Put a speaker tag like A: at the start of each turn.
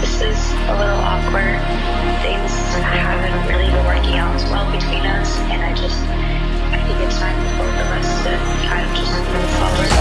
A: this is a little awkward. Things haven't really been working out as well between us, and I think it's time for both of us to kind of just move forward.